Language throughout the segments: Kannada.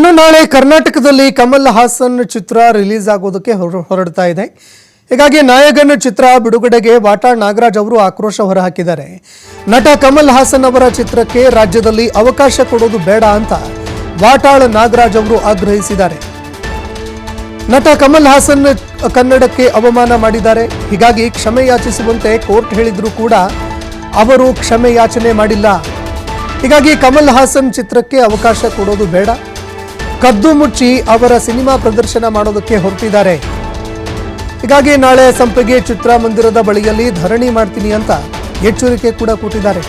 ಇನ್ನು ನಾಳೆ ಕರ್ನಾಟಕದಲ್ಲಿ ಕಮಲ್ ಹಾಸನ್ ಚಿತ್ರ ರಿಲೀಸ್ ಆಗೋದಕ್ಕೆ ಹೊರಡ್ತಾ ಇದೆ. ಹೀಗಾಗಿ ನಾಯಕನ ಚಿತ್ರ ಬಿಡುಗಡೆಗೆ ವಾಟಾಳ್ ನಾಗರಾಜ್ ಅವರು ಆಕ್ರೋಶ ಹೊರಹಾಕಿದ್ದಾರೆ. ನಟ ಕಮಲ್ ಹಾಸನ್ ಅವರ ಚಿತ್ರಕ್ಕೆ ರಾಜ್ಯದಲ್ಲಿ ಅವಕಾಶ ಕೊಡೋದು ಬೇಡ ಅಂತ ವಾಟಾಳ್ ನಾಗರಾಜ್ ಅವರು ಆಗ್ರಹಿಸಿದ್ದಾರೆ. ನಟ ಕಮಲ್ ಹಾಸನ್ ಕನ್ನಡಕ್ಕೆ ಅವಮಾನ ಮಾಡಿದ್ದಾರೆ. ಹೀಗಾಗಿ ಕ್ಷಮೆ ಯಾಚಿಸುವಂತೆ ಕೋರ್ಟ್ ಹೇಳಿದ್ರು ಕೂಡ ಅವರು ಕ್ಷಮೆ ಯಾಚನೆ ಮಾಡಿಲ್ಲ. ಹೀಗಾಗಿ ಕಮಲ್ ಹಾಸನ್ ಚಿತ್ರಕ್ಕೆ ಅವಕಾಶ ಕೊಡೋದು ಬೇಡ, ಕದ್ದು ಮುಚ್ಚಿ ಅವರ ಸಿನಿಮಾ ಪ್ರದರ್ಶನ ಮಾಡೋದಕ್ಕೆ ಹೊರಟಿದ್ದಾರೆ. ಹೀಗಾಗಿ ನಾಳೆ ಸಂಪಿಗೆ ಚಿತ್ರಮಂದಿರದ ಬಳಿಯಲ್ಲಿ ಧರಣಿ ಮಾಡ್ತೀನಿ ಅಂತ ಎಚ್ಚರಿಕೆ ಕೂಡ ಕೊಟ್ಟಿದ್ದಾರೆ.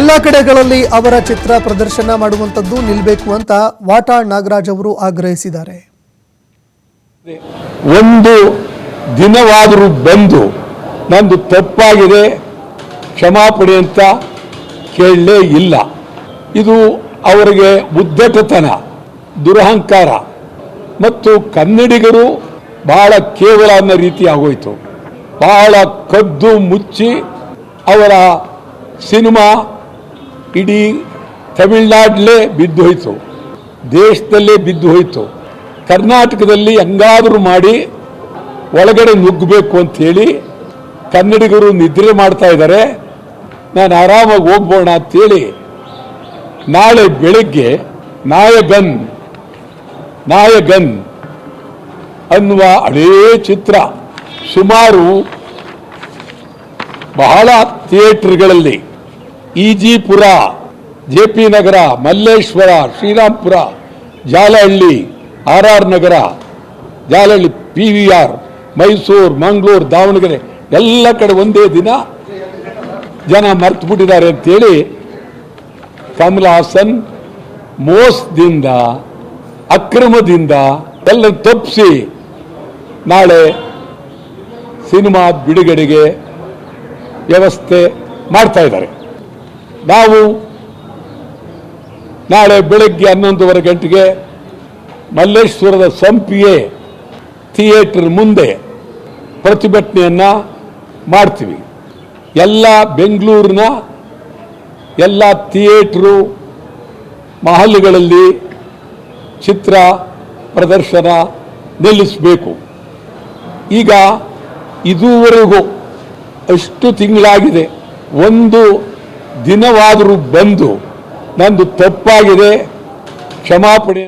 ಎಲ್ಲ ಕಡೆಗಳಲ್ಲಿ ಅವರ ಚಿತ್ರ ಪ್ರದರ್ಶನ ಮಾಡುವಂಥದ್ದು ನಿಲ್ಲಬೇಕು ಅಂತ ವಾಟಾಳ್ ನಾಗರಾಜ್ ಅವರು ಆಗ್ರಹಿಸಿದ್ದಾರೆ. ಒಂದು ದಿನವಾದರೂ ಬಂದು ನಂದು ತಪ್ಪಾಗಿದೆ ಕ್ಷಮಾಪಣೆ ಅಂತ ಕೇಳಲೇ ಇಲ್ಲ. ಇದು ಅವರಿಗೆ ಉದ್ದಟತನ, ದುರಹಂಕಾರ ಮತ್ತು ಕನ್ನಡಿಗರು ಬಹಳ ಕೇವಲ ಅನ್ನೋ ರೀತಿ ಆಗೋಯ್ತು. ಬಹಳ ಕದ್ದು ಮುಚ್ಚಿ ಅವರ ಸಿನಿಮಾ ಇಡೀ ತಮಿಳುನಾಡಲ್ಲೇ ಬಿದ್ದು ಹೋಯಿತು, ದೇಶದಲ್ಲೇ ಬಿದ್ದು ಹೋಯಿತು. ಕರ್ನಾಟಕದಲ್ಲಿ ಹೆಂಗಾದರೂ ಮಾಡಿ ಒಳಗಡೆ ನುಗ್ಗಬೇಕು ಅಂಥೇಳಿ ಕನ್ನಡಿಗರು ನಿದ್ರೆ ಮಾಡ್ತಾ ಇದ್ದಾರೆ. ನಾನು ಆರಾಮಾಗಿ ಹೋಗ್ಬೋಣ ಅಂತೇಳಿ ನಾಳೆ ಬೆಳಗ್ಗೆ ನಾಯಗನ್ ಅನ್ನುವ ಹಳೇ ಚಿತ್ರ ಸುಮಾರು ಬಹಳ ಥಿಯೇಟರ್ಗಳಲ್ಲಿ ಈಜಿಪುರ, JP ನಗರ, ಮಲ್ಲೇಶ್ವರ, ಶ್ರೀರಾಮ್ಪುರ, ಜಾಲಹಳ್ಳಿ, RR ನಗರ, ಜಾಲಹಳ್ಳಿ, PVR, ಮೈಸೂರು, ಮಂಗಳೂರು, ದಾವಣಗೆರೆ ಎಲ್ಲ ಕಡೆ ಒಂದೇ ದಿನ ಜನ ಮರ್ತು ಬಿಟ್ಟಿದ್ದಾರೆ ಅಂತೇಳಿ ಕಮಲ್ ಹಾಸನ್ ಮೋಸದಿಂದ, ಅಕ್ರಮದಿಂದ ಎಲ್ಲ ತಪ್ಪಿಸಿ ನಾಳೆ ಸಿನಿಮಾ ಬಿಡುಗಡೆಗೆ ವ್ಯವಸ್ಥೆ ಮಾಡ್ತಾ ಇದ್ದಾರೆ. ನಾವು ನಾಳೆ ಬೆಳಗ್ಗೆ 11:30 ಗಂಟೆಗೆ ಮಲ್ಲೇಶ್ವರದ ಸಂಪಿಗೆ ಥಿಯೇಟರ್ ಮುಂದೆ ಪ್ರತಿಭಟನೆಯನ್ನ ಮಾಡ್ತೀವಿ. ಎಲ್ಲ ಬೆಂಗಳೂರಿನ ಎಲ್ಲ ಥಿಯೇಟ್ರು ಮಹಲ್ಗಳಲ್ಲಿ ಚಿತ್ರ ಪ್ರದರ್ಶನ ನಿಲ್ಲಿಸಬೇಕು. ಈಗ ಇದುವರೆಗೂ ಅಷ್ಟು ತಿಂಗಳಾಗಿದೆ, ಒಂದು ದಿನವಾದರೂ ಬಂದು ನಂದು ತಪ್ಪಾಗಿದೆ ಕ್ಷಮಾಪಣೆ